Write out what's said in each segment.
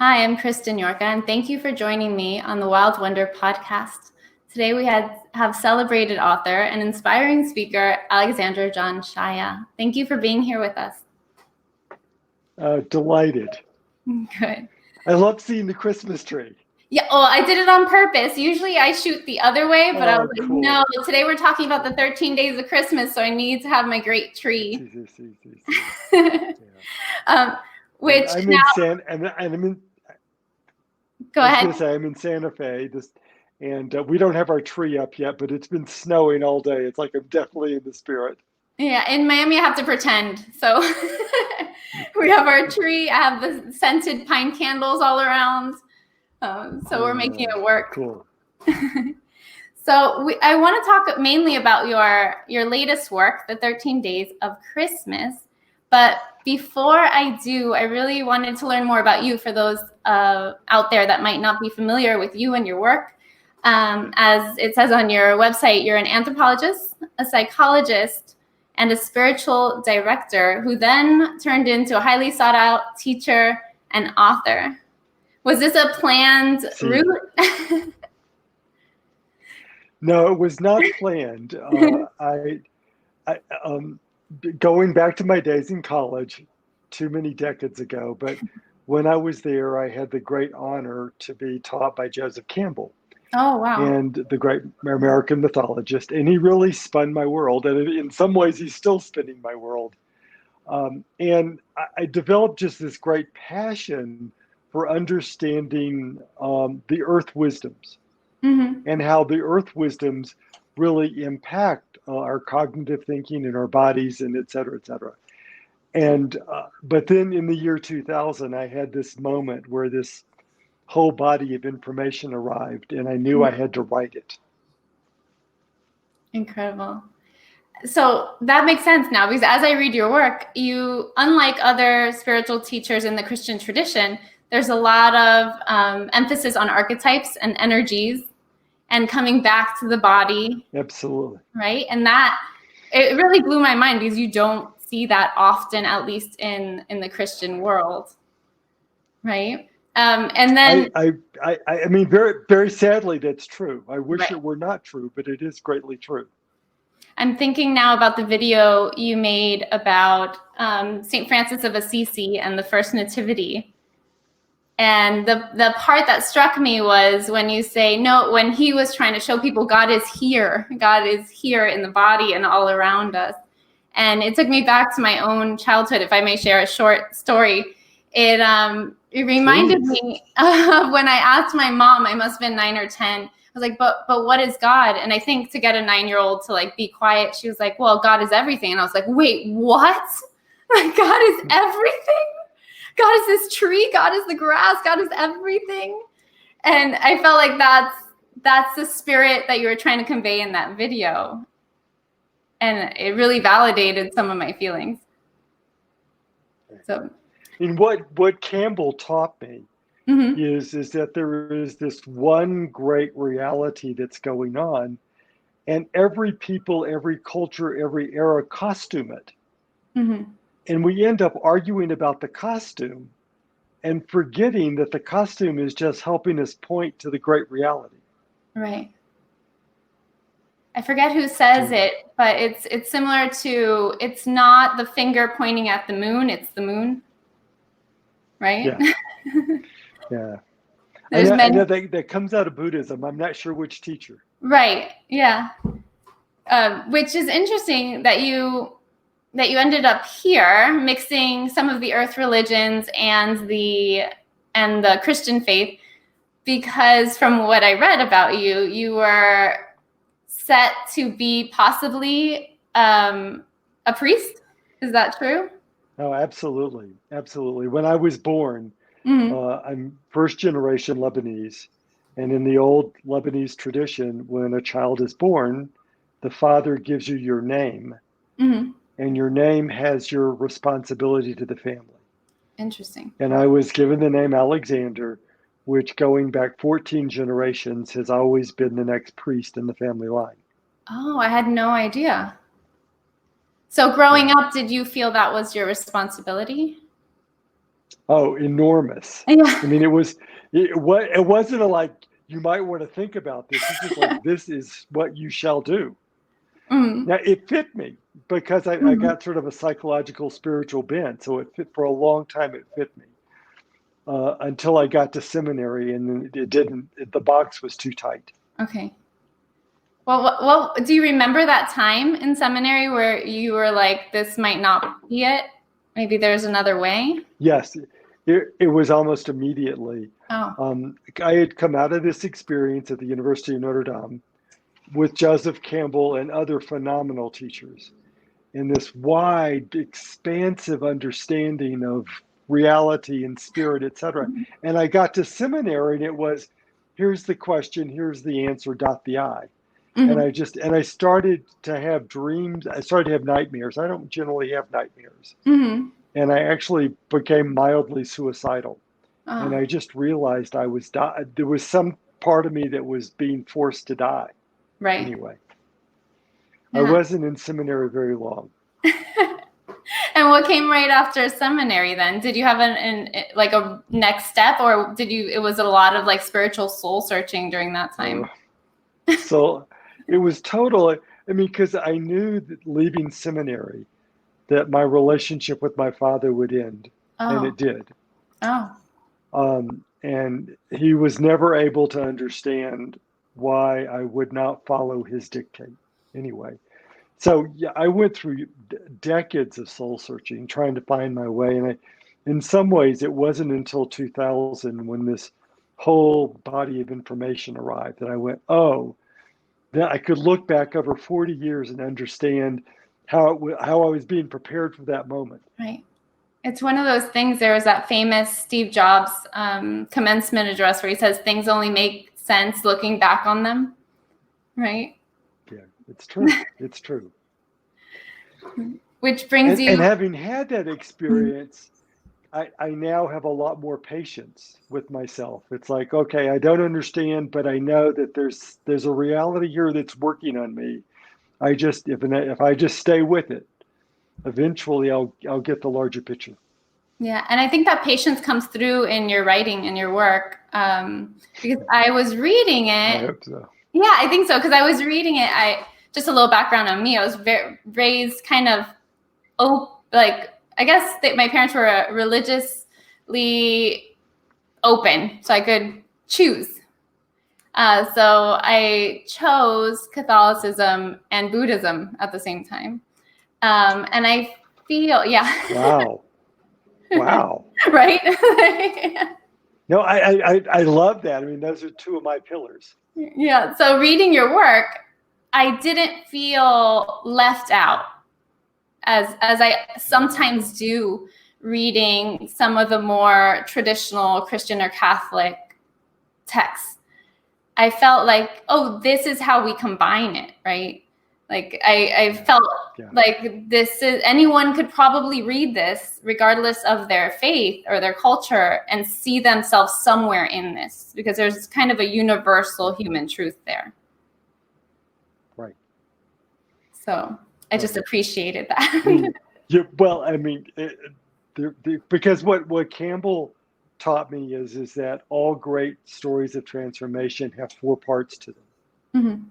Hi, I'm Kristen Yorka, and thank you for joining me on the Wild Wonder podcast. Today we have celebrated author and inspiring speaker, Alexander John Shaia. Thank you for being here with us. Delighted. Good. I love seeing the Christmas tree. Yeah, well, I did it on purpose. Usually I shoot the other way, but I was like, cool. no, today we're talking about the 13 days of Christmas, so I need to have my great tree. Which I'm now, in San, and I'm in. Go I was ahead. going to say I'm in Santa Fe, and we don't have our tree up yet, but it's been snowing all day. It's like I'm definitely in the spirit. Yeah, in Miami, I have to pretend. So we have our tree. I have the scented pine candles all around. So we're making it work. Cool. So I want to talk mainly about your latest work, The 13 Days of Christmas. But before I do, I really wanted to learn more about you for those out there that might not be familiar with you and your work. As it says on your website, you're an anthropologist, a psychologist, and a spiritual director who then turned into a highly sought out teacher and author. Was this a planned route? No, it was not planned. Going back to my days in college, too many decades ago, but when I was there, I had the great honor to be taught by Joseph Campbell. Oh, wow. And the great American mythologist. And he really spun my world. And in some ways, he's still spinning my world. And I developed just this great passion for understanding the earth wisdoms and how the earth wisdoms really impact our cognitive thinking and our bodies and et cetera, et cetera. And but then in the year 2000, I had this moment where this whole body of information arrived, and I knew I had to write it. Incredible. So that makes sense now, because as I read your work, you, unlike other spiritual teachers in the Christian tradition, there's a lot of emphasis on archetypes and energies and coming back to the body. Absolutely. Right? And that, it really blew my mind, because you don't see that often, at least in the Christian world. Right? And then I mean, very, very sadly, that's true. I wish it were not true, but it is greatly true. I'm thinking now about the video you made about St. Francis of Assisi and the First Nativity. And the part that struck me was when you say, no, when he was trying to show people God is here in the body and all around us. And it took me back to my own childhood. If I may share a short story, it reminded me of when I asked my mom, I must have been 9 or 10. I was like, but what is God? And I think to get a 9-year-old to like be quiet, she was like, well, God is everything. And I was like, wait, what? Like, God is everything? God is this tree? God is the grass? God is everything? And I felt like that's the spirit that you were trying to convey in that video. And it really validated some of my feelings. So, and what Campbell taught me is that there is this one great reality that's going on, and every people, every culture, every era costume it. And we end up arguing about the costume and forgetting that the costume is just helping us point to the great reality. Right. I forget who says it, but it's similar to, it's not the finger pointing at the moon, it's the moon. Right? Yeah. Yeah. I know that comes out of Buddhism. I'm not sure which teacher. Right. Yeah. Which is interesting that you ended up here mixing some of the earth religions and the Christian faith, because from what I read about you, you were set to be possibly a priest. Is that true? Oh, absolutely. Absolutely. When I was born, I'm first generation Lebanese. And in the old Lebanese tradition, when a child is born, the father gives you your name. And your name has your responsibility to the family. Interesting. And I was given the name Alexander, which going back 14 generations has always been the next priest in the family line. Oh, I had no idea. So growing up, did you feel that was your responsibility? Oh, enormous. Yeah. I mean, it wasn't a like, you might want to think about this. This is like, this is what you shall do. Mm, Now, it fit me because I mm. got sort of a psychological, spiritual bent. So it fit for a long time, it fit me until I got to seminary, and then it didn't, the box was too tight. Okay. Well, do you remember that time in seminary where you were like, this might not be it? Maybe there's another way? Yes, it was almost immediately. Oh, I had come out of this experience at the University of Notre Dame with Joseph Campbell and other phenomenal teachers, and this wide, expansive understanding of reality and spirit, etc. And I got to seminary, and it was, here's the question, here's the answer, dot the I. And mm-hmm. I started to have dreams. I started to have nightmares. I don't generally have nightmares. Mm-hmm. And I actually became mildly suicidal. And Oh, I just realized there was some part of me that was being forced to die right. anyway. I Yeah. wasn't in seminary very long. And what came right after seminary then? Did you have like a next step, or it was a lot of like spiritual soul searching during that time? So it was total. I mean, because I knew that leaving seminary, that my relationship with my father would end, and Oh, it did. oh, And he was never able to understand why I would not follow his dictate anyway. So yeah, I went through decades of soul searching, trying to find my way. And in some ways, it wasn't until 2000 when this whole body of information arrived that I went, oh, that I could look back over 40 years and understand how I was being prepared for that moment. right. It's one of those things. There was that famous Steve Jobs commencement address where he says things only make sense looking back on them, right? Yeah, it's true. It's true. Which brings And you. having had that experience, I now have a lot more patience with myself. It's like, okay, I don't understand, but I know that there's a reality here that's working on me. If I just stay with it, eventually I'll get the larger picture. Yeah, and I think that patience comes through in your writing and your work because I was reading I it. hope so. Yeah, I think so because I was reading it. Just a little background on me. I was raised kind of like I guess my parents were religiously open, so I could choose. So I chose Catholicism and Buddhism at the same time, and I feel Wow. Wow. right. No, I love that. I mean, those are two of my pillars. Yeah. So reading your work, I didn't feel left out as I sometimes do reading some of the more traditional Christian or Catholic texts. I felt like, oh, this is how we combine it, right? Like I felt like this is anyone could probably read this regardless of their faith or their culture and see themselves somewhere in this because there's kind of a universal human truth there. Right. So I just appreciated that. Yeah, well, I mean, because what Campbell taught me is that all great stories of transformation have four parts to them. Mm-hmm.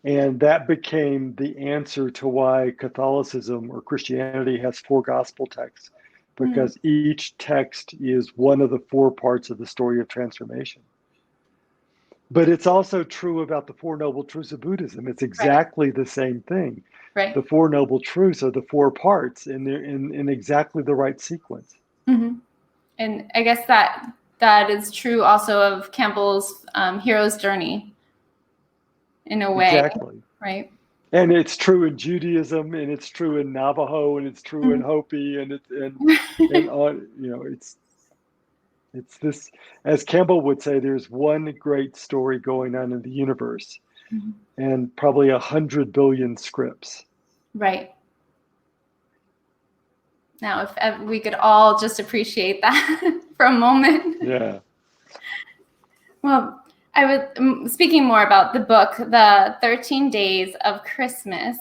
And that became the answer to why Catholicism or Christianity has four gospel texts, because each text is one of the four parts of the story of transformation. But it's also true about the Four Noble Truths of Buddhism. It's exactly the same thing. Right. The Four Noble Truths are the four parts, and they're in exactly the right sequence. Mm-hmm. And I guess that is true also of Campbell's hero's journey in a way. Exactly. Right. And it's true in Judaism, and it's true in Navajo, and it's true in Hopi, and it's this, as Campbell would say, there's one great story going on in the universe, and probably 100 billion scripts. Right. Now, if we could all just appreciate that for a moment. Yeah. Well, I was speaking more about the book, The 13 Days of Christmas.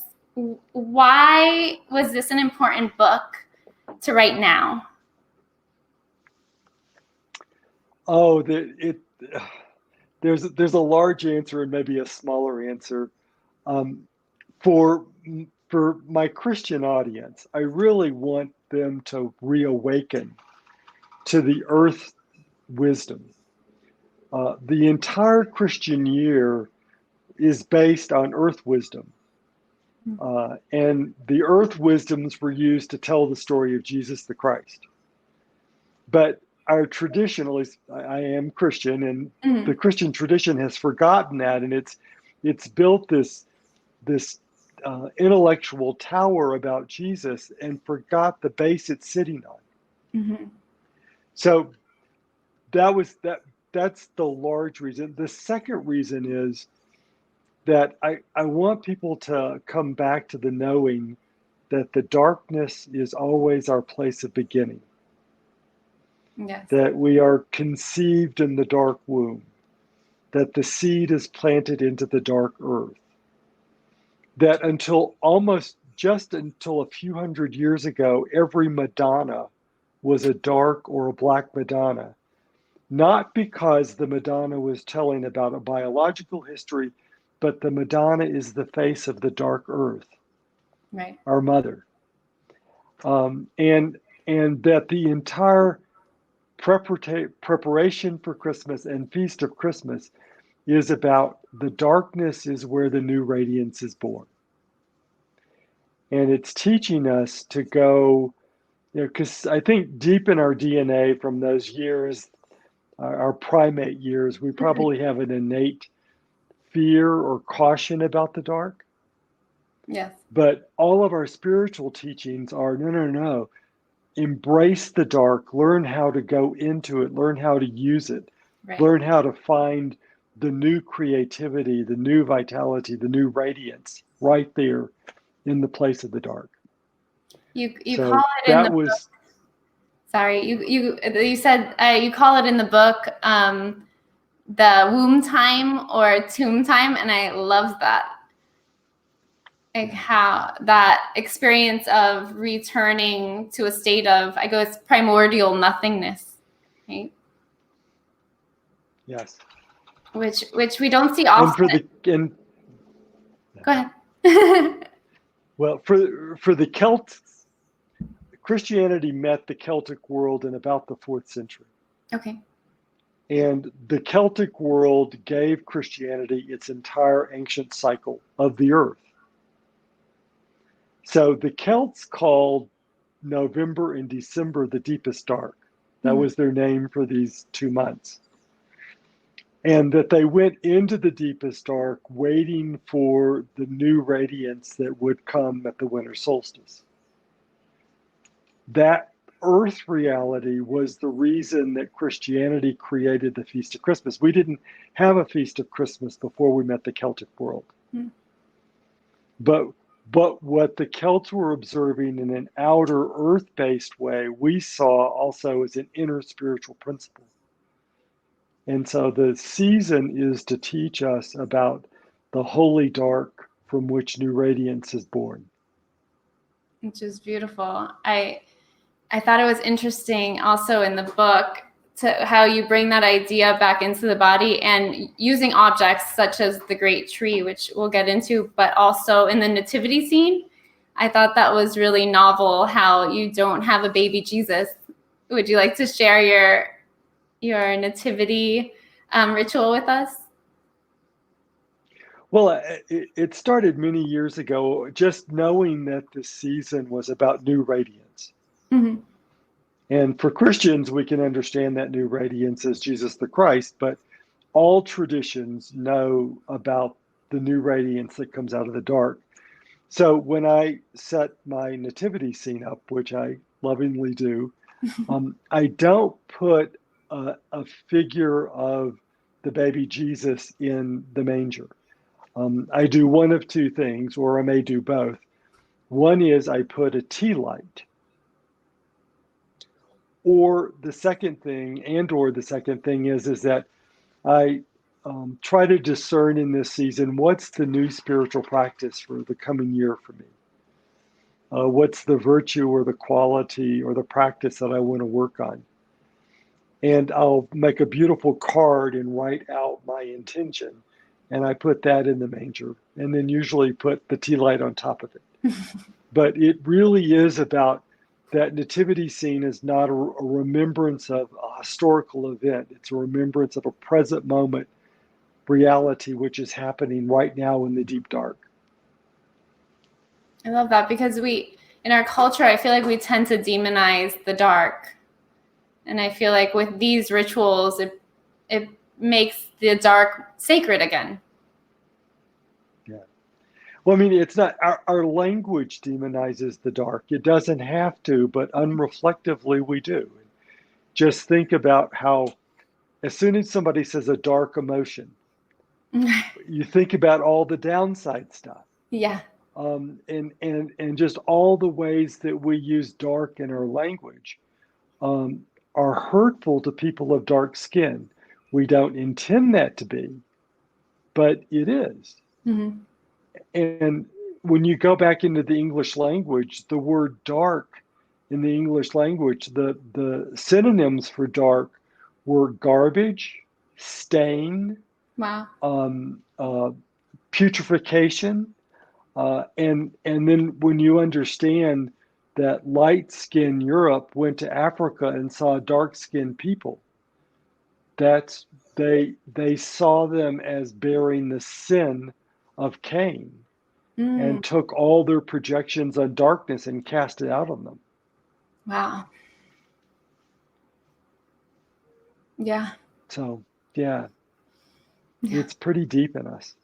Why was this an important book to write now? Oh, there's a large answer and maybe a smaller answer. Um, for for my Christian audience, I really want them to reawaken to the earth wisdom. The entire Christian year is based on earth wisdom. And the earth wisdoms were used to tell the story of Jesus the Christ. But our tradition, at least I am Christian, and the Christian tradition has forgotten that, and it's built this intellectual tower about Jesus and forgot the base it's sitting on. Mm-hmm. So that's the large reason. The second reason is that I want people to come back to the knowing that the darkness is always our place of beginning. Yes. That we are conceived in the dark womb, that the seed is planted into the dark earth, that until a few hundred years ago, every Madonna was a dark or a black Madonna, not because the Madonna was telling about a biological history, but the Madonna is the face of the dark earth, Right. our mother. And that the entire preparation for Christmas and feast of Christmas is about the darkness is where the new radiance is born. And it's teaching us to go, because I think deep in our DNA from those years, our primate years, we probably have an innate fear or caution about the dark. Yes. But all of our spiritual teachings are no. Embrace the dark, learn how to go into it, learn how to use it, Right. learn how to find the new creativity, the new vitality, the new radiance right there in the place of the dark. You So call it in the book. Sorry, you said you call it in the book the womb time or tomb time, and I love that. Like how that experience of returning to a state of, I guess, primordial nothingness, right? Yes. Which we don't see often. Go ahead. Well, for the Celts, Christianity met the Celtic world in about the 4th century. Okay. And the Celtic world gave Christianity its entire ancient cycle of the earth. So the Celts called November and December the deepest dark. That was their name for these 2 months. And that they went into the deepest dark waiting for the new radiance that would come at the winter solstice. That earth reality was the reason that Christianity created the Feast of Christmas. We didn't have a Feast of Christmas before we met the Celtic world. But what the Celts were observing in an outer earth-based way, we saw also as an inner spiritual principle. And so the season is to teach us about the holy dark from which new radiance is born. Which is beautiful. I thought it was interesting also in the book to how you bring that idea back into the body and using objects such as the great tree, which we'll get into, but also in the nativity scene. I thought that was really novel how you don't have a baby Jesus. Would you like to share your nativity ritual with us? Well, it started many years ago, just knowing that the season was about new radiance. And for Christians, we can understand that new radiance as Jesus the Christ, but all traditions know about the new radiance that comes out of the dark. So when I set my nativity scene up, which I lovingly do, I don't put a figure of the baby Jesus in the manger. I do one of two things, or I may do both. One is I put a tea light. Or the second thing is that I try to discern in this season what's the new spiritual practice for the coming year for me. What's the virtue or the quality or the practice that I want to work on? and I'll make a beautiful card and write out my intention. And I put that in the manger, and then usually put the tea light on top of it. But it really is about that nativity scene is not a remembrance of a historical event. It's a remembrance of a present moment reality, which is happening right now in the deep dark. I love that, because in our culture, I feel like we tend to demonize the dark. And I feel like with these rituals, it makes the dark sacred again. Yeah. Well, I mean, it's not, our language demonizes the dark. It doesn't have to, but unreflectively we do. Just think about how, as soon as somebody says a dark emotion, you think about all the downside stuff. Yeah. And just all the ways that we use dark in our language are hurtful to people of dark skin. We don't intend that to be, but it is. Mm-hmm. And when you go back into the English language, the word dark in the English language, the synonyms for dark were garbage, stain, Wow. putrefaction, and then when you understand that light-skinned Europe went to Africa and saw dark-skinned people, that's they saw them as bearing the sin of Cain, and took all their projections on darkness and cast it out on them. Wow. Yeah. So yeah, Yeah. it's pretty deep in us.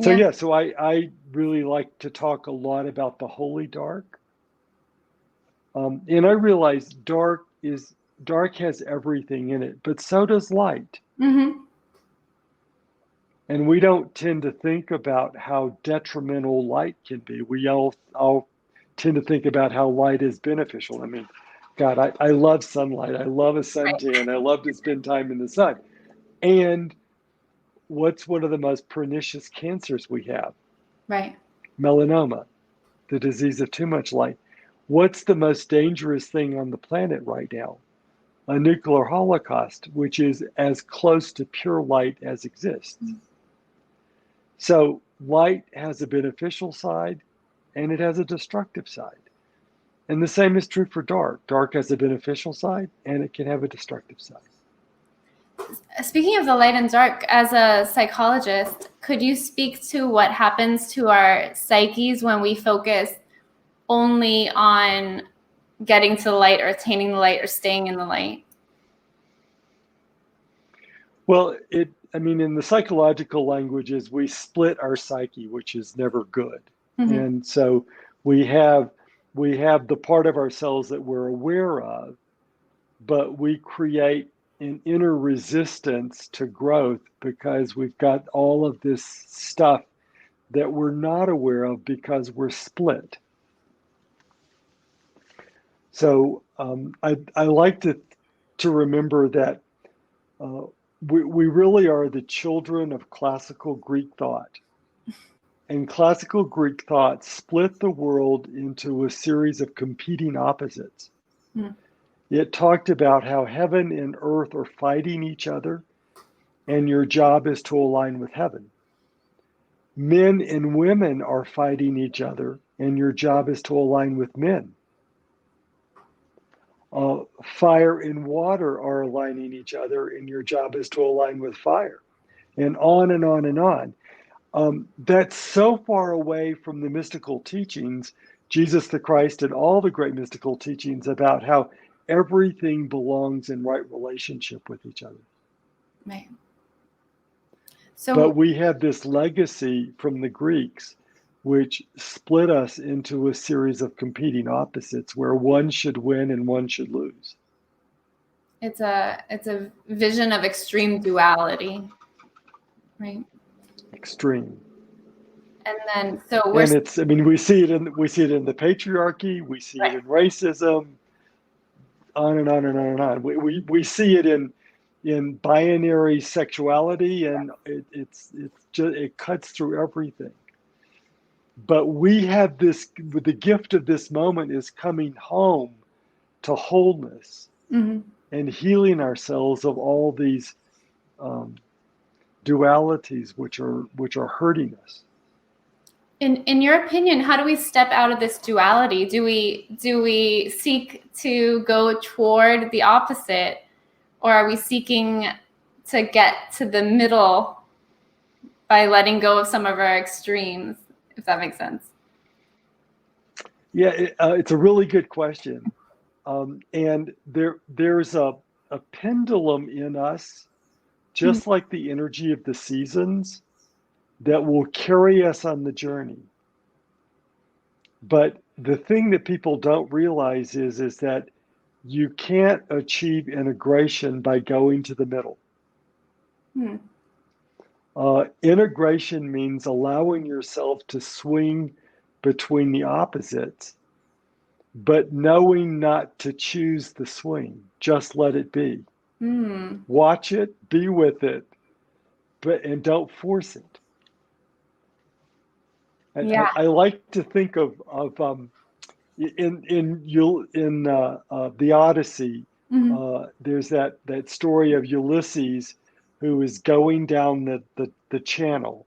So so I really like to talk a lot about the holy dark. And I realize dark has everything in it, but so does light. Mm-hmm. And we don't tend to think about how detrimental light can be. We all tend to think about how light is beneficial. I mean, God, I love sunlight. I love a suntan. I love to spend time in the sun. And what's one of the most pernicious cancers we have? Right. Melanoma, the disease of too much light. What's the most dangerous thing on the planet right now? A nuclear holocaust, which is as close to pure light as exists. Mm-hmm. So light has a beneficial side and it has a destructive side. And the same is true for dark. Dark has a beneficial side and it can have a destructive side. Speaking of the light and dark, as a psychologist, could you speak to what happens to our psyches when we focus only on getting to the light or attaining the light or staying in the light? Well, in the psychological languages, we split our psyche, which is never good. Mm-hmm. And so we have the part of ourselves that we're aware of, but we create an inner resistance to growth because we've got all of this stuff that we're not aware of because we're split. So I like to remember that we really are the children of classical Greek thought. And classical Greek thought split the world into a series of competing opposites. Mm. It talked about how heaven and earth are fighting each other, and your job is to align with heaven. Men and women are fighting each other, and your job is to align with men. Fire and water are aligning each other, and your job is to align with fire, and on and on and on. That's so far away from the mystical teachings, Jesus the Christ, and all the great mystical teachings about how everything belongs in right relationship with each other. Right. But we have this legacy from the Greeks, which split us into a series of competing opposites where one should win and one should lose. It's a vision of extreme duality, right? Extreme. And then we see it in the patriarchy, we see it in racism, on and on and on and on. We see it in binary sexuality, and it cuts through everything. But we have the gift of this moment is coming home to wholeness. Mm-hmm. and healing ourselves of all these dualities which are hurting us. In your opinion, how do we step out of this duality? Do we seek to go toward the opposite, or are we seeking to get to the middle by letting go of some of our extremes, if that makes sense? Yeah, it's a really good question. And there's a pendulum in us, just like the energy of the seasons, that will carry us on the journey. But the thing that people don't realize is that you can't achieve integration by going to the middle. Integration means allowing yourself to swing between the opposites, but knowing not to choose the swing. Just let it be. Watch it, be with it, and don't force it. And Yeah. I like to think of in the Odyssey. There's that story of Ulysses who is going down the channel,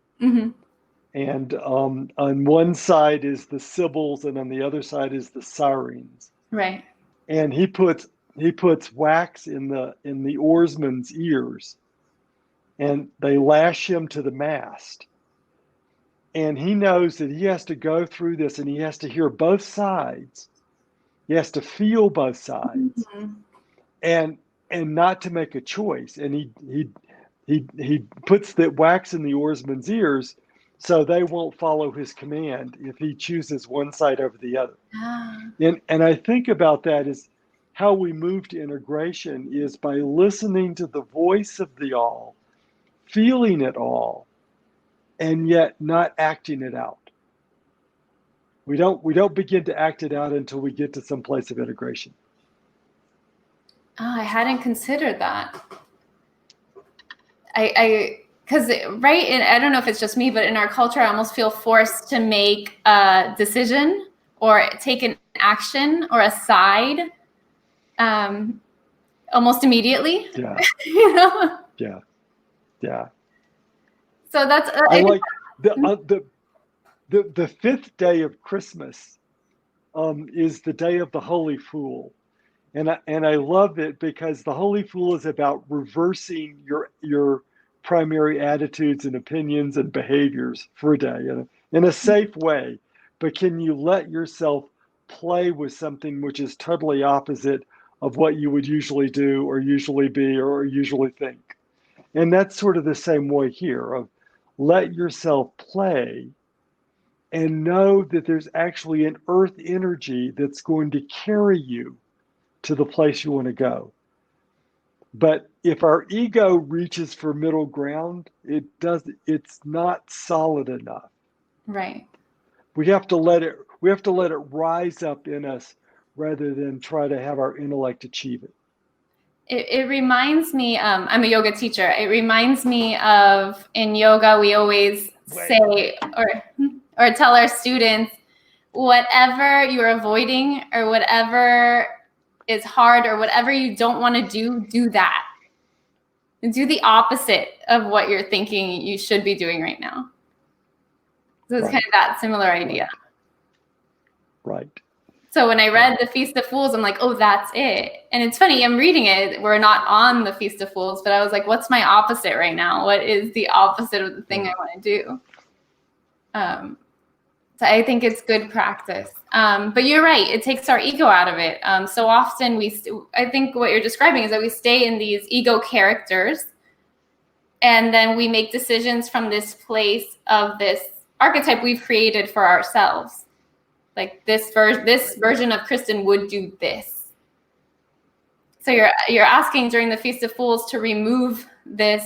and on one side is the Sibyls, and on the other side is the Sirens. Right. And he puts wax in the oarsmen's ears, and they lash him to the mast. And he knows that he has to go through this, and he has to hear both sides. He has to feel both sides, and not to make a choice. And he puts the wax in the oarsmen's ears, so they won't follow his command if he chooses one side over the other. And I think about that as how we move to integration is by listening to the voice of the all, feeling it all, and yet not acting it out. We don't begin to act it out until we get to some place of integration. I hadn't considered that. Because right, and I don't know if it's just me, but in our culture, I almost feel forced to make a decision or take an action or a side almost immediately. Yeah. You know? Yeah. So that's I like the fifth day of Christmas is the day of the Holy Fool, and I love it because the Holy Fool is about reversing your primary attitudes and opinions and behaviors for a day in a safe way. But can you let yourself play with something which is totally opposite of what you would usually do or usually be or usually think? And that's sort of the same way here of let yourself play and know that there's actually an earth energy that's going to carry you to the place you want to go. But if our ego reaches for middle ground, it's not solid enough. right. We have to let it rise up in us rather than try to have our intellect achieve it. It reminds me, I'm a yoga teacher. It reminds me of in yoga, we always say or tell our students, whatever you're avoiding or whatever is hard or whatever you don't want to do that. And do the opposite of what you're thinking you should be doing right now. So it's kind of that similar idea. Right. So when I read the Feast of Fools, I'm like, oh, that's it. And it's funny, I'm reading it. We're not on the Feast of Fools, but I was like, what's my opposite right now? What is the opposite of the thing I want to do? So I think it's good practice. But you're right. It takes our ego out of it. So often I think what you're describing is that we stay in these ego characters, and then we make decisions from this place of this archetype we've created for ourselves. Like this version of Kristen would do this. So you're asking during the Feast of Fools to remove this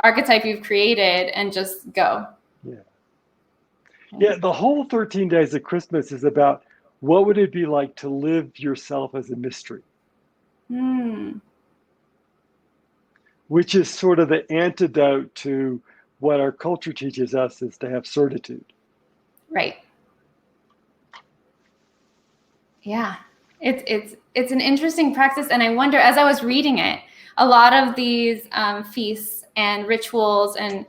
archetype you've created and just go. Yeah, the whole 13 days of Christmas is about what would it be like to live yourself as a mystery? Which is sort of the antidote to what our culture teaches us is to have certitude. Right. Yeah. It's an interesting practice, and I wonder, as I was reading it, a lot of these feasts and rituals and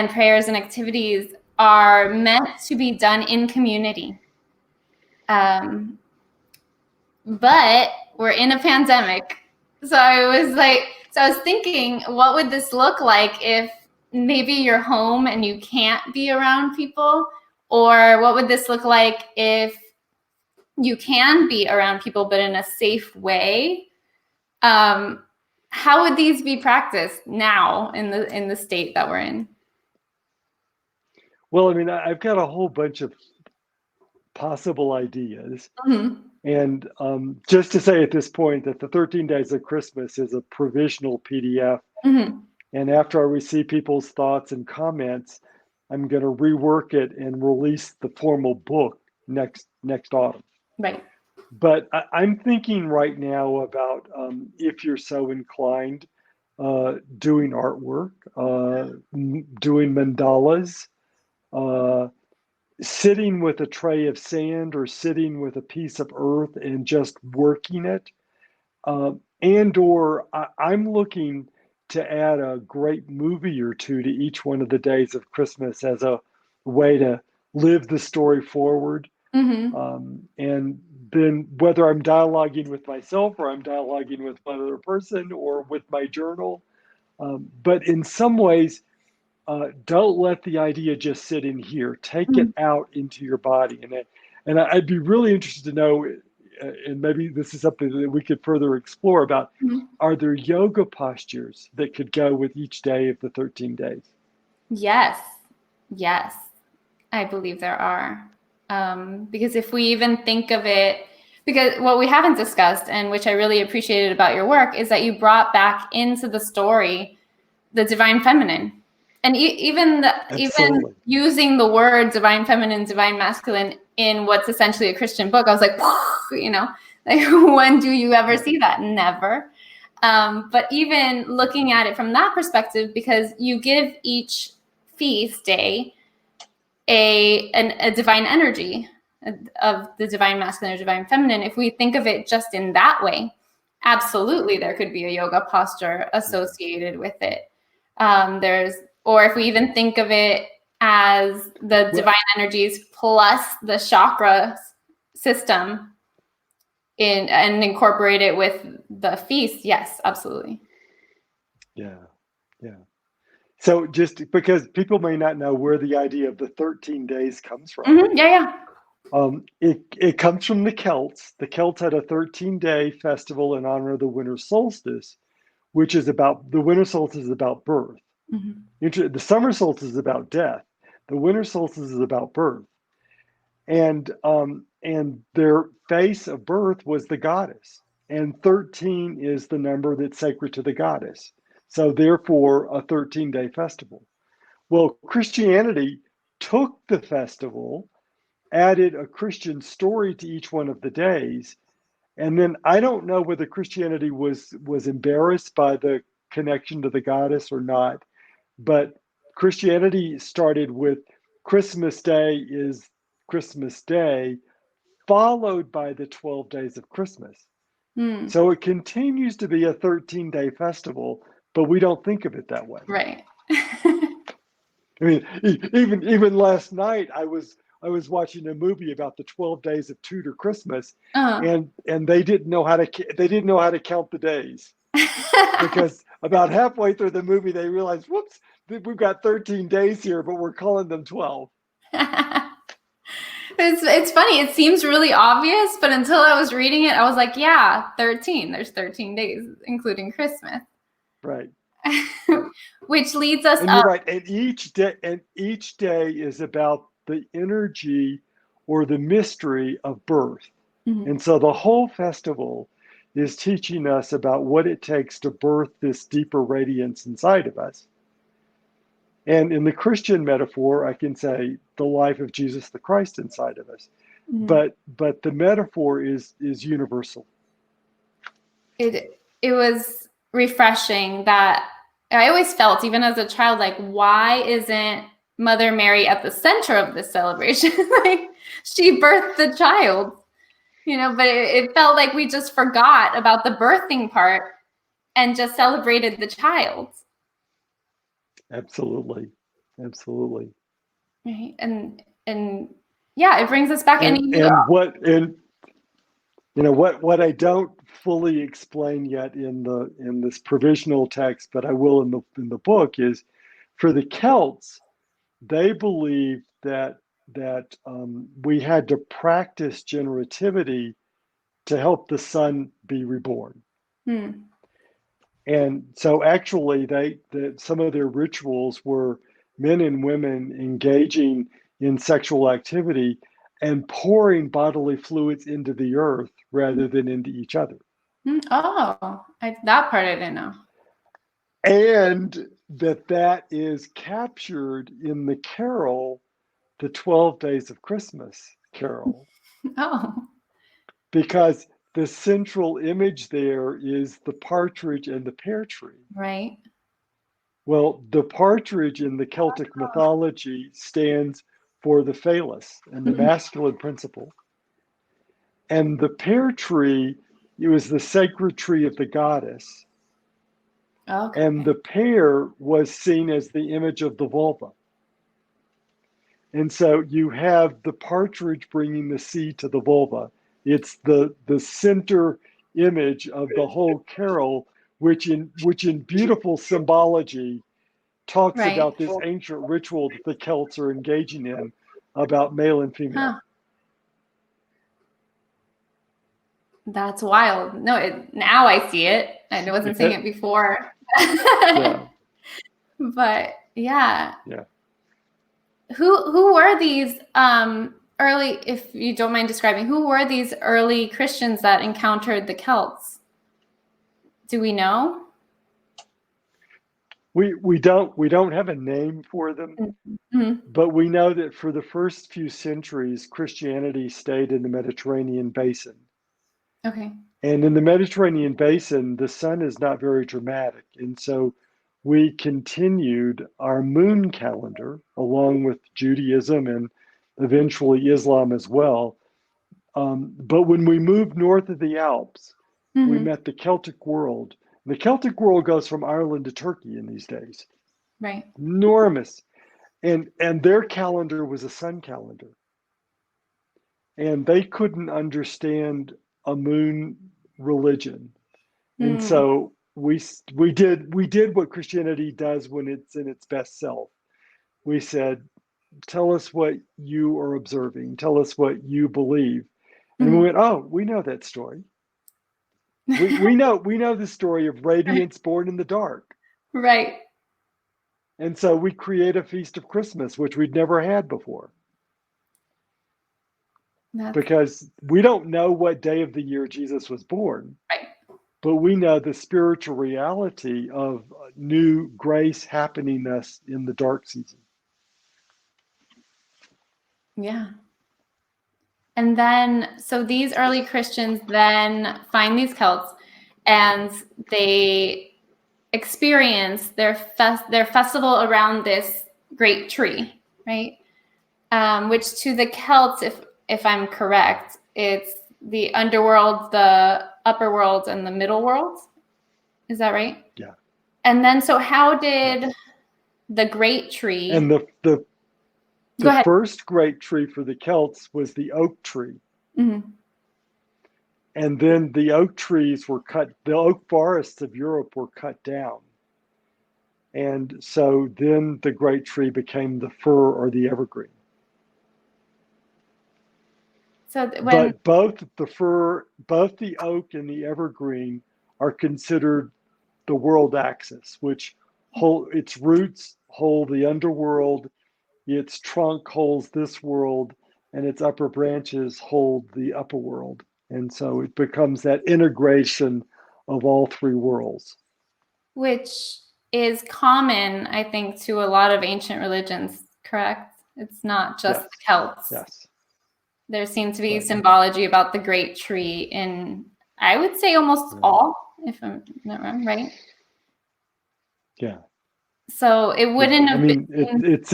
prayers and activities are meant to be done in community. But we're in a pandemic, so I was thinking, what would this look like if maybe you're home and you can't be around people, or what would this look like if you can be around people but in a safe way? How would these be practiced now in the state that we're in? Well, I mean, I've got a whole bunch of possible ideas. Mm-hmm. And just to say at this point that the 13 Days of Christmas is a provisional PDF. Mm-hmm. And after I receive people's thoughts and comments, I'm going to rework it and release the formal book next autumn. Right. But I'm thinking right now about, if you're so inclined, doing artwork, doing mandalas, sitting with a tray of sand or sitting with a piece of earth and just working it. I'm looking to add a great movie or two to each one of the days of Christmas as a way to live the story forward. Mm-hmm. And then whether I'm dialoguing with myself or I'm dialoguing with one other person or with my journal. But in some ways, don't let the idea just sit in here. Take it out into your body. And I'd be really interested to know, and maybe this is something that we could further explore about, are there yoga postures that could go with each day of the 13 days? Yes, I believe there are. Because if we even think of it, because what we haven't discussed, and which I really appreciated about your work, is that you brought back into the story the divine feminine. And even using the word divine feminine, divine masculine in what's essentially a Christian book, I was like, like when do you ever see that? Never. But even looking at it from that perspective, because you give each feast day a divine energy of the divine masculine or divine feminine. If we think of it just in that way, absolutely there could be a yoga posture associated with it. Or if we even think of it as the divine energies plus the chakra system and incorporate it with the feast, yes, absolutely. Yeah. So just because people may not know where the idea of the 13 days comes from. Mm-hmm. Yeah. It comes from the Celts. The Celts had a 13-day festival in honor of the Winter Solstice, which is about, the Winter Solstice is about birth. Mm-hmm. The summer solstice is about death. The winter solstice is about birth. And their face of birth was the goddess. And 13 is the number that's sacred to the goddess. So therefore, a 13-day festival. Well, Christianity took the festival, added a Christian story to each one of the days, and then I don't know whether Christianity was embarrassed by the connection to the goddess or not, but Christianity started with Christmas Day is Christmas Day, followed by the 12 days of Christmas. So it continues to be a 13-day festival, but we don't think of it that way. Right. I mean, even last night I was watching a movie about the 12 days of Tudor Christmas, and they didn't know how to count the days. Because about halfway through the movie, they realized, whoops, we've got 13 days here, but we're calling them 12. It's funny. It seems really obvious, but until I was reading it, I was like, yeah, 13. There's 13 days, including Christmas. Right. Which leads us and up. You're right. And each day is about the energy or the mystery of birth. Mm-hmm. And so the whole festival is teaching us about what it takes to birth this deeper radiance inside of us. And in the Christian metaphor, I can say the life of Jesus the Christ inside of us. Mm-hmm. But the metaphor is universal. It was refreshing that I always felt, even as a child, like, why isn't Mother Mary at the center of this celebration? Like, she birthed the child. But it felt like we just forgot about the birthing part and just celebrated the child. Absolutely. Right. And yeah, it brings us back. What I don't fully explain yet in this provisional text, but I will in the book, is for the Celts, they believed that we had to practice generativity to help the son be reborn. And so actually some of their rituals were men and women engaging in sexual activity and pouring bodily fluids into the earth rather than into each other. Oh, that part I didn't know. And that is captured in the carol, the 12 Days of Christmas carol. Oh. Because the central image there is the partridge and the pear tree. Right. Well, the partridge in the Celtic mythology stands for the phallus and the masculine principle. And the pear tree, it was the sacred tree of the goddess. Okay. And the pear was seen as the image of the vulva. And so you have the partridge bringing the seed to the vulva. It's the center image of the whole carol, which in beautiful symbology talks about this ancient ritual that the Celts are engaging in about male and female. Huh. That's wild. No, now I see it. I wasn't seeing it before. Yeah. But yeah. Yeah. Who were these early, if you don't mind describing, who were these early Christians that encountered the Celts? Do we know? We don't have a name for them, but we know that for the first few centuries, Christianity stayed in the Mediterranean basin. Okay. And in the Mediterranean basin, the sun is not very dramatic. And so we continued our moon calendar along with Judaism and eventually Islam as well. But when we moved north of the Alps, we met the Celtic world. The Celtic world goes from Ireland to Turkey in these days. Right. Enormous. And their calendar was a sun calendar. And they couldn't understand a moon religion. And so we did what Christianity does when it's in its best self. We said, tell us what you are observing. Tell us what you believe. And we went, oh, we know that story. We know the story of radiance born in the dark. Right. And so we create a feast of Christmas, which we'd never had before. Because we don't know what day of the year Jesus was born. Right. But we know the spiritual reality of new grace happening us in the dark season. Yeah. And then, so these early Christians then find these Celts and they experience their festival around this great tree, right? Which to the Celts, if I'm correct, it's the underworld, the upper world, and the middle world. Is that right? Yeah. And then, so how did the great tree? And the first great tree for the Celts was the oak tree. And then the oak trees were cut, the oak forests of Europe were cut down. And so then the great tree became the fir or the evergreen. So but both the oak and the evergreen are considered the world axis, which its roots hold the underworld, its trunk holds this world, and its upper branches hold the upper world. And so it becomes that integration of all three worlds. Which is common, I think, to a lot of ancient religions, correct? It's not just the Celts. Yes. There seems to be symbology about the great tree in, I would say, almost all, if I'm not wrong, right? Yeah. So it wouldn't have been. It's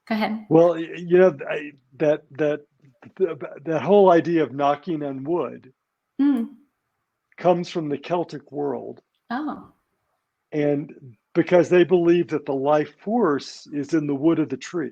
Go ahead. Well, that that whole idea of knocking on wood Mm. comes from the Celtic world. Oh. And because they believe that the life force is in the wood of the tree.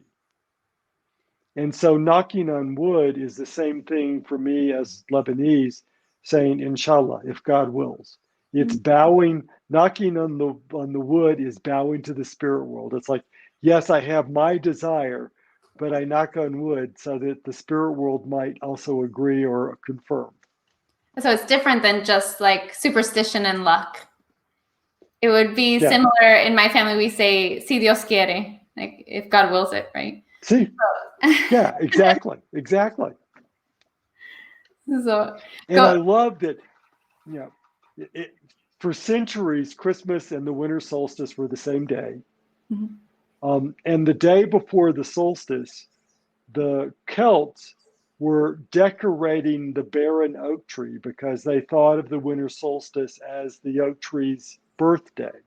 And so knocking on wood is the same thing for me as Lebanese saying, Inshallah, if God wills. It's Mm. bowing, knocking on the wood is bowing to the spirit world. It's like, yes, I have my desire, but I knock on wood so that the spirit world might also agree or confirm. So it's different than just like superstition and luck. It would be Yeah. similar in my family. We say, si Dios quiere, like if God wills it, right? See? Yeah, exactly. Exactly. So And I go. love that, you know, for centuries, Christmas and the winter solstice were the same day. Mhm. And the day before the solstice, the Celts were decorating the barren oak tree because they thought of the winter solstice as the oak tree's birthday.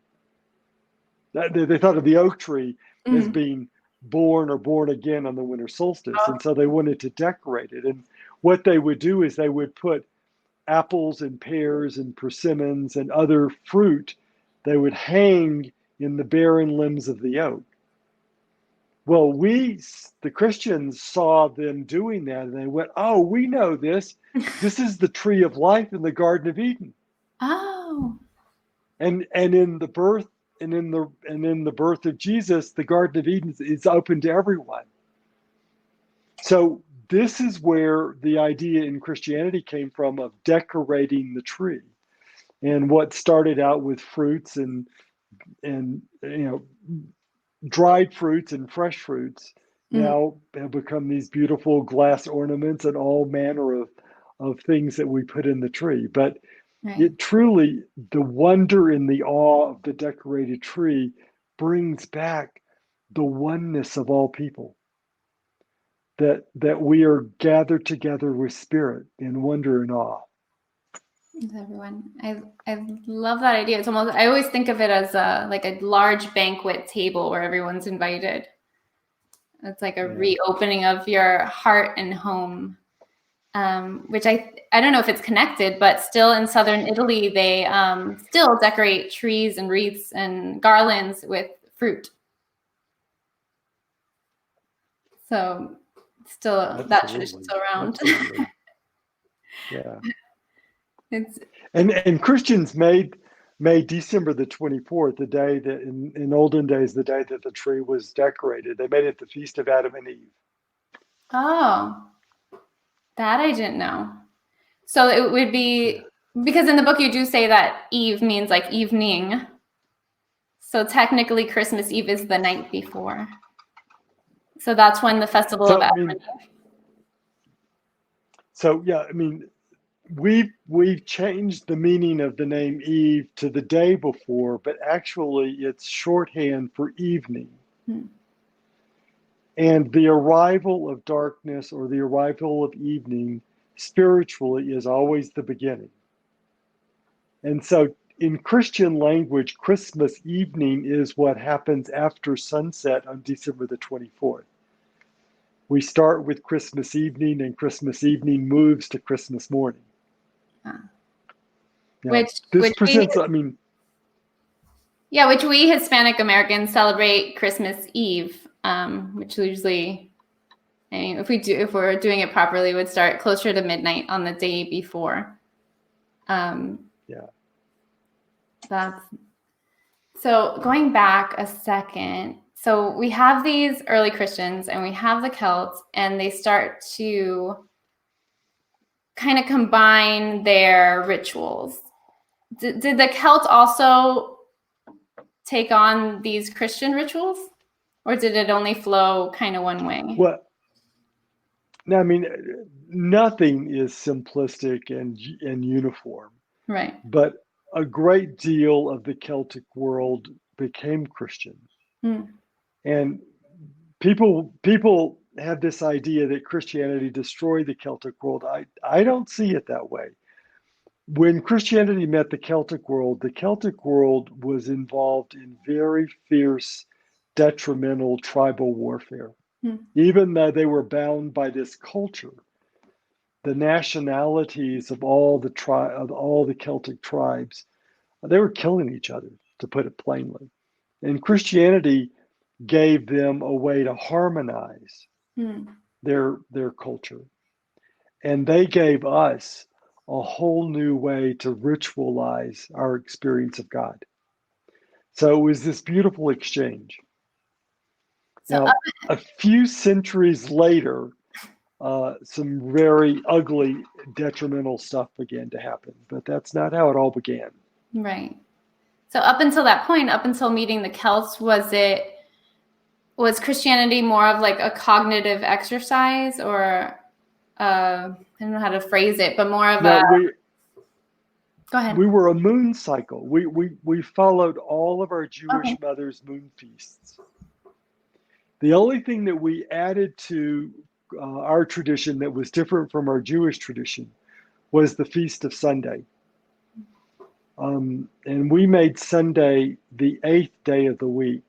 They thought of the oak tree as Mhm. being born or born again on the winter solstice. And so they wanted to decorate it. And what they would do is they would put apples and pears and persimmons and other fruit, they would hang in the barren limbs of the oak. Well, the Christians, saw them doing that and they went, oh, we know this. This is the tree of life in the Garden of Eden. Oh. And in the birth and in the birth of Jesus, the Garden of Eden is open to everyone. So this is where the idea in Christianity came from of decorating the tree. And what started out with fruits and dried fruits and fresh fruits Mhm. now have become these beautiful glass ornaments and all manner of things that we put in the tree. But Right. it truly, the wonder and the awe of the decorated tree brings back the oneness of all people. That we are gathered together with spirit in wonder and awe. Everyone, I love that idea. It's almost, I always think of it as like a large banquet table where everyone's invited. It's like a reopening of your heart and home, which I don't know if it's connected, but still in southern Italy, they still decorate trees and wreaths and garlands with fruit. So still that tradition's Absolutely. still around. Absolutely. Yeah. It's And Christians made December the 24th, the day that in olden days, the day that the tree was decorated. They made it the feast of Adam and Eve. oh, that I didn't know. So it would Yeah. be, because in the book you do say that Eve means like evening. So technically Christmas Eve is the night before. So that's when the festival of So I Adam mean, and Eve. so yeah, I mean, we've changed the meaning of the name Eve to the day before, but actually it's shorthand for evening. Hmm. And the arrival of darkness or the arrival of evening spiritually is always the beginning. And so in Christian language, Christmas evening is what happens after sunset on December the 24th. We start with Christmas evening, and Christmas evening moves to Christmas morning. Ah. Now, this Which we, presents, I mean, yeah, which we Hispanic Americans celebrate Christmas Eve, which usually, I mean, if we're doing it properly, would start closer to midnight on the day before. yeah. That's So going back a second, so we have these early Christians and we have the Celts, and they start to kind of combine their rituals. Did the Celts also take on these Christian rituals, or did it only flow kind of one way? Well, now, I mean, nothing is simplistic and uniform, Right. but a great deal of the Celtic world became Christian. Hmm. And people have this idea that Christianity destroyed the Celtic world. I don't see it that way. When Christianity met the Celtic world was involved in very fierce, detrimental tribal warfare. Hmm. Even though they were bound by this culture, the nationalities of all the Celtic tribes, they were killing each other, to put it plainly. And Christianity gave them a way to harmonize their culture. And they gave us a whole new way to ritualize our experience of God. So it was this beautiful exchange. So Now, a few centuries later, some very ugly, detrimental stuff began to happen, but that's not how it all began. right. So up until that point, up until meeting the Celts, was Christianity more of like a cognitive exercise, or I don't know how to phrase it, but more of No, Go ahead. we were a moon cycle. We followed all of our Jewish Okay. mothers' moon feasts. The only thing that we added to our tradition that was different from our Jewish tradition was the Feast of Sunday. And we made Sunday the 8th day of the week,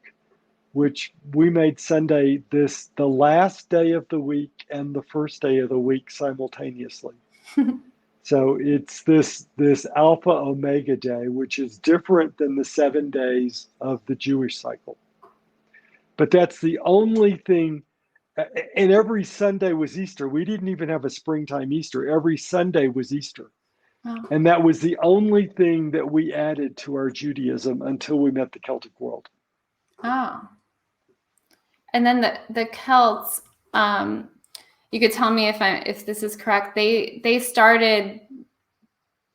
which we made Sunday the last day of the week and the first day of the week simultaneously. So it's this Alpha Omega day, which is different than the 7 days of the Jewish cycle. But that's the only thing. And every Sunday was Easter. We didn't even have a springtime Easter. Every Sunday was Easter. Oh. And that was the only thing that we added to our Judaism until we met the Celtic world. Oh. And then the Celts, you could tell me if this is correct. They started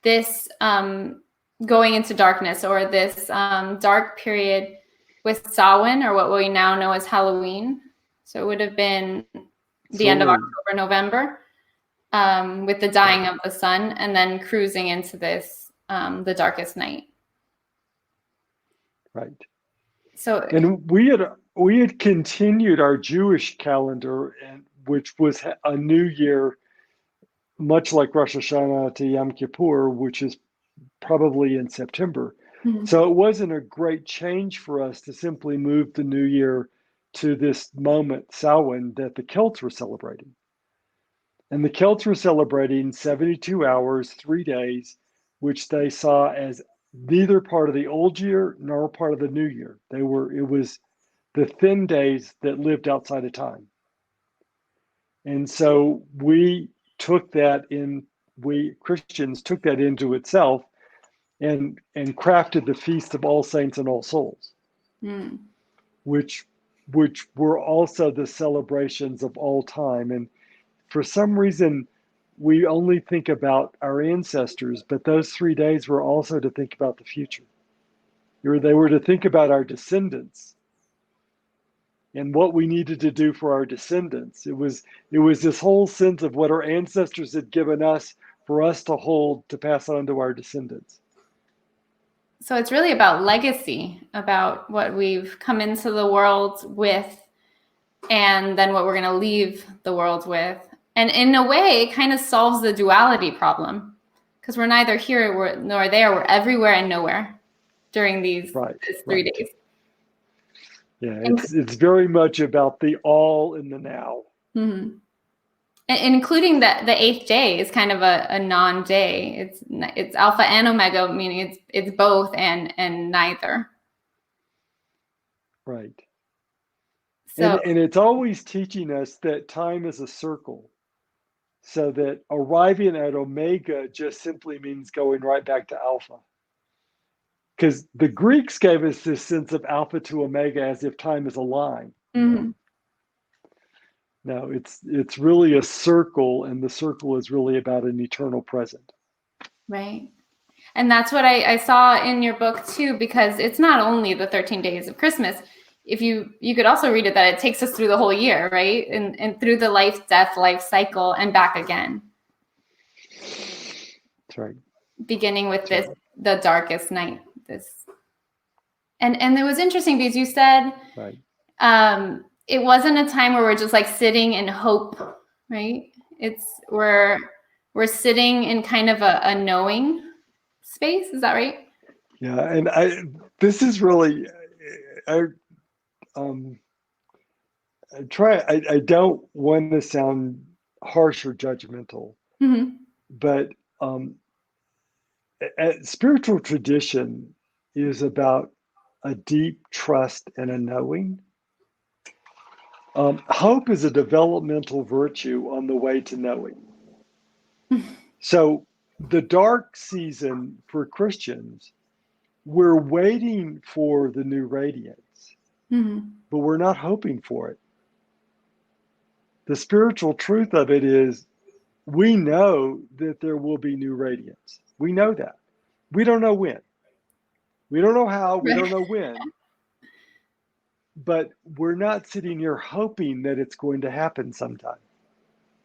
this going into darkness, or this dark period, with Samhain, or what we now know as Halloween. So it would have been the end of October, November, with the dying of the sun, and then cruising into this the darkest night. Right. So, and we had continued our Jewish calendar, which was a new year, much like Rosh Hashanah to Yom Kippur, which is probably in September. mm-hmm. So it wasn't a great change for us to simply move the new year to this moment, Samhain, that the Celts were celebrating. And the Celts were celebrating 72 hours, 3 days, which they saw as neither part of the old year nor part of the new year. It was the thin days that lived outside of time. And so we Christians took that into itself and crafted the Feast of All Saints and All Souls, which were also the celebrations of all time. And for some reason, we only think about our ancestors, but those 3 days were also to think about the future. They were to think about our descendants and what we needed to do for our descendants. It was this whole sense of what our ancestors had given us for us to hold, to pass on to our descendants. So it's really about legacy, about what we've come into the world with, and then what we're going to leave the world with. And in a way, it kind of solves the duality problem, because we're neither here nor there. We're everywhere and nowhere during these 3 days. Yeah, it's very much about the all in the now. Mm-hmm. And including the 8th day is kind of a non-day. It's Alpha and Omega, meaning it's both and neither. Right. So, and it's always teaching us that time is a circle, so that arriving at Omega just simply means going right back to Alpha. Because the Greeks gave us this sense of Alpha to Omega as if time is a line. mm-hmm. No, it's really a circle, and the circle is really about an eternal present. Right. And that's what I saw in your book too, because it's not only the 13 days of Christmas. If you could also read it that it takes us through the whole year, right? And through the life cycle and back again. That's right. Beginning with the darkest night. And it was interesting because you said it wasn't a time where we're just like sitting in hope, right? We're sitting in kind of a knowing space. Is that right? Yeah, and this is really I don't want to sound harsh or judgmental, Mm-hmm. But spiritual tradition is about a deep trust and a knowing. Hope is a developmental virtue on the way to knowing. So the dark season for Christians, we're waiting for the new radiance, but we're not hoping for it. The spiritual truth of it is we know that there will be new radiance. We know that. We don't know when. We don't know how. We don't know when. But we're not sitting here hoping that it's going to happen sometime.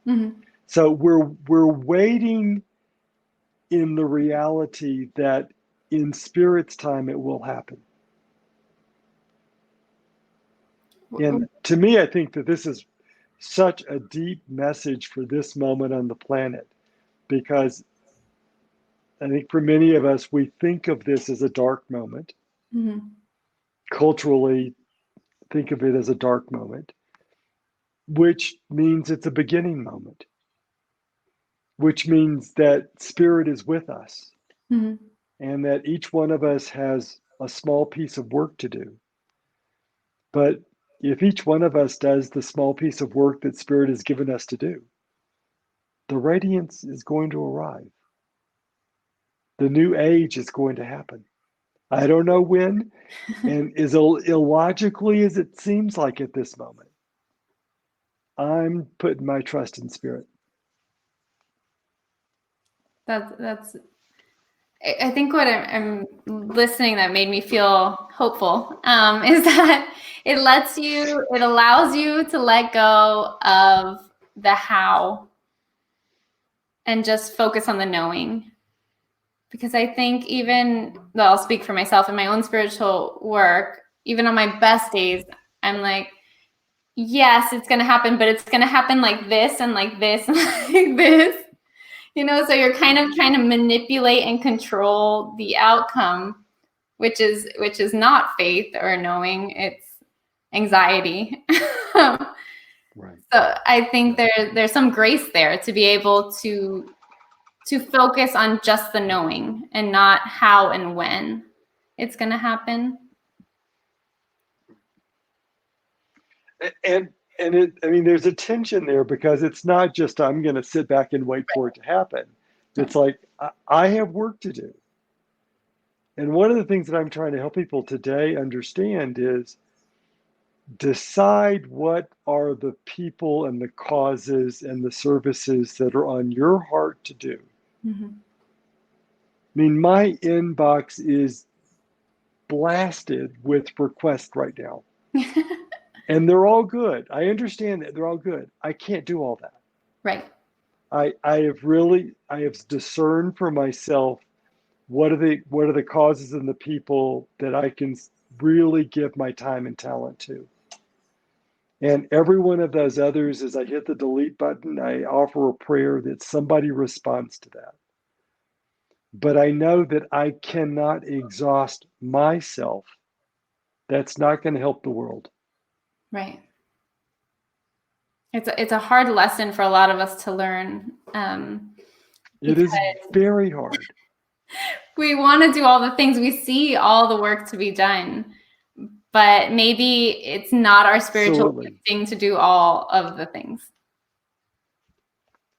Mm-hmm. So we're waiting in the reality that in Spirit's time it will happen. And to me, I think that this is such a deep message for this moment on the planet, because I think for many of us, we think of this as a dark moment. Mm-hmm. Culturally, think of it as a dark moment, which means it's a beginning moment, which means that Spirit is with us, Mm-hmm. and that each one of us has a small piece of work to do. But if each one of us does the small piece of work that Spirit has given us to do, the radiance is going to arrive. The new age is going to happen. I don't know when, and as illogically as it seems like at this moment, I'm putting my trust in Spirit. That's. I think what I'm listening that made me feel hopeful is that it allows you to let go of the how and just focus on the knowing. Because I think I'll speak for myself in my own spiritual work, even on my best days, I'm like, yes, it's going to happen, but it's going to happen like this and like this and like this. So you're kind of trying to manipulate and control the outcome, which is not faith or knowing, it's anxiety. Right. So I think there's some grace there to be able to focus on just the knowing and not how and when it's going to happen. And there's a tension there, because it's not just I'm going to sit back and wait for it to happen. It's like I have work to do. And one of the things that I'm trying to help people today understand is decide what are the people and the causes and the services that are on your heart to do. Mm-hmm. My inbox is blasted with requests right now. And they're all good. I understand that they're all good. I can't do all that. Right. I have discerned for myself what are the causes and the people that I can really give my time and talent to. And every one of those others, as I hit the delete button, I offer a prayer that somebody responds to that. But I know that I cannot exhaust myself. That's not going to help the world. Right. It's a hard lesson for a lot of us to learn. It is very hard. We want to do all the things. We see all the work to be done, but maybe it's not our spiritual thing to do all of the things.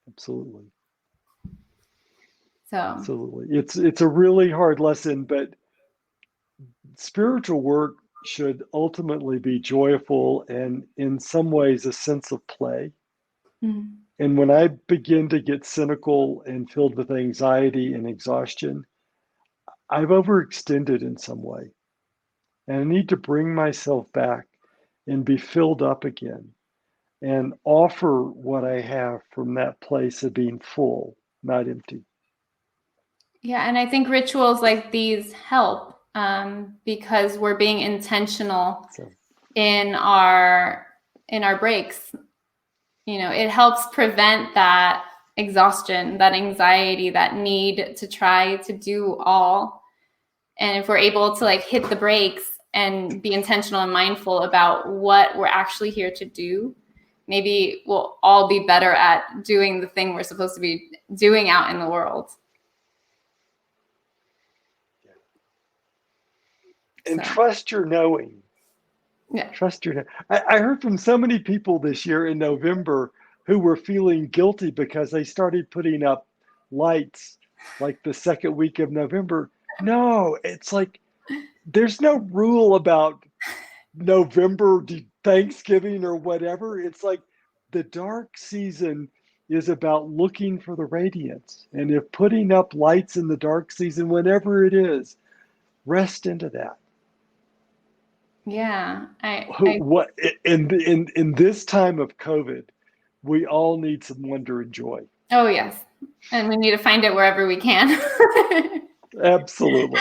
Absolutely. So absolutely. It's a really hard lesson, but spiritual work should ultimately be joyful and in some ways a sense of play. Mm-hmm. And when I begin to get cynical and filled with anxiety and exhaustion, I've overextended in some way. And I need to bring myself back and be filled up again and offer what I have from that place of being full, not empty. Yeah, and I think rituals like these help because we're being intentional in our breaks. It helps prevent that exhaustion, that anxiety, that need to try to do all. And if we're able to hit the brakes and be intentional and mindful about what we're actually here to do, maybe we'll all be better at doing the thing we're supposed to be doing out in the world. And trust your knowing. Yeah. Trust your. I heard from so many people this year in November who were feeling guilty because they started putting up lights like the second week of November. No, it's like there's no rule about November Thanksgiving or whatever. It's like the dark season is about looking for the radiance. And if putting up lights in the dark season, whenever it is, rest into that. Yeah. What in this time of COVID, we all need some wonder and joy. Oh, yes. And we need to find it wherever we can. Absolutely.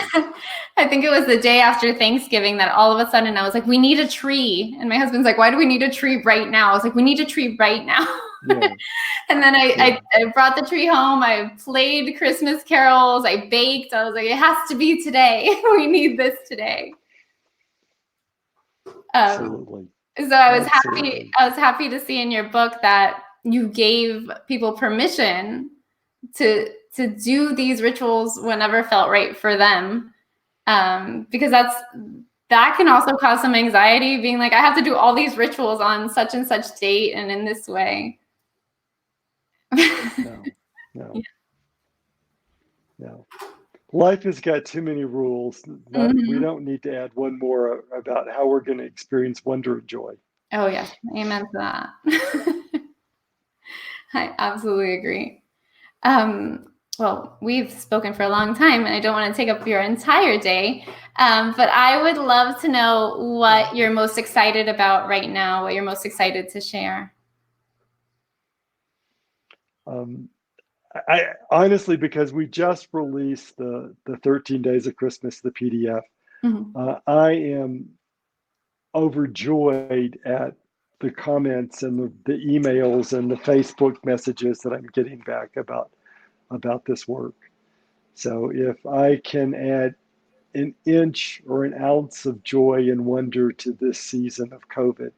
I think it was the day after Thanksgiving that all of a sudden I was like, we need a tree. And my husband's like, why do we need a tree right now? I was like, we need a tree right now. Yeah. And then I brought the tree home. I played Christmas carols. I baked. I was like, it has to be today. We need this today. Absolutely. So I was happy. I was happy to see in your book that you gave people permission to do these rituals whenever felt right for them, because that can also cause some anxiety. Being like, I have to do all these rituals on such and such date and in this way. No. Life has got too many rules. We don't need to add one more about how we're going to experience wonder and joy. Oh, yes. Amen to that. I absolutely agree. Well, we've spoken for a long time, and I don't want to take up your entire day, but I would love to know what you're most excited about right now, what you're most excited to share. I honestly, because we just released the 13 Days of Christmas, the PDF, I am overjoyed at the comments and the emails and the Facebook messages that I'm getting back about this work. So if I can add an inch or an ounce of joy and wonder to this season of COVID,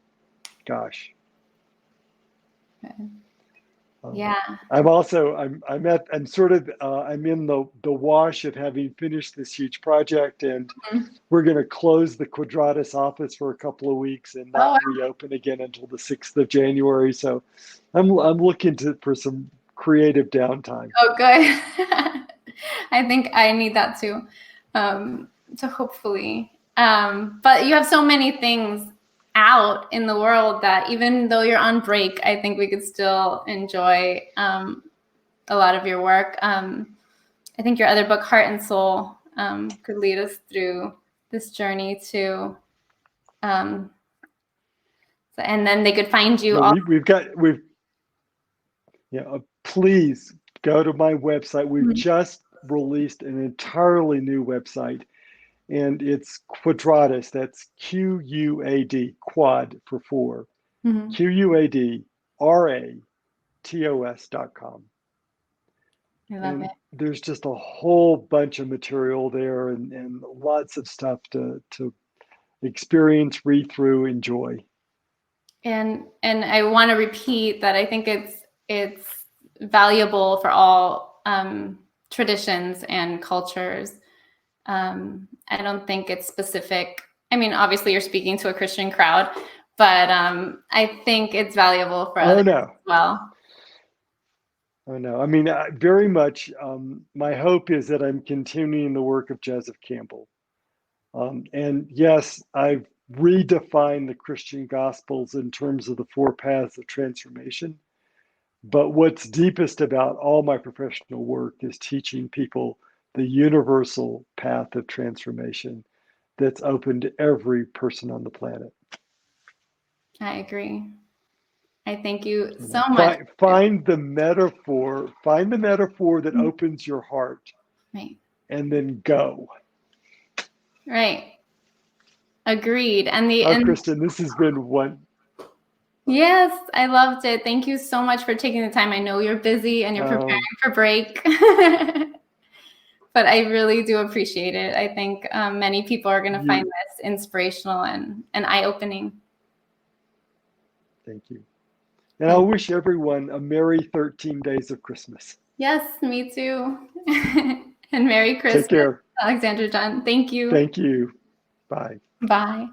gosh. Yeah. I'm in the wash of having finished this huge project, and we're going to close the Quadratus office for a couple of weeks and not reopen again until the 6th of January. So I'm looking for some creative downtime. Oh, good. I think I need that too. So hopefully, but you have so many things out in the world that even though you're on break, I think we could still enjoy a lot of your work. I think your other book, Heart and Soul, could lead us through this journey too. And then they could find you. Please go to my website. We've just released an entirely new website, and it's Quadratus. That's QUAD, quad for 4. QUADRATOS.com. I love it. There's just a whole bunch of material there, and lots of stuff to experience, read through, enjoy. And I want to repeat that I think it's valuable for all traditions and cultures. I don't think it's specific. I mean, obviously you're speaking to a Christian crowd, but I think it's valuable for others as well. Oh, no. I mean, very much, my hope is that I'm continuing the work of Joseph Campbell. And yes, I've redefined the Christian Gospels in terms of the 4 paths of transformation. But what's deepest about all my professional work is teaching people the universal path of transformation that's open to every person on the planet. I agree. I thank you so much. Find the metaphor that opens your heart. Right. And then go. Right. Agreed. Kristen, this has been one. Yes, I loved it. Thank you so much for taking the time. I know you're busy and you're preparing for break, but I really do appreciate it. I think many people are going to find this inspirational and eye-opening. Thank you. And I wish everyone a merry 13 days of Christmas. Yes, me too. And Merry Christmas, Take care. Alexander John. Thank you. Thank you. Bye. Bye.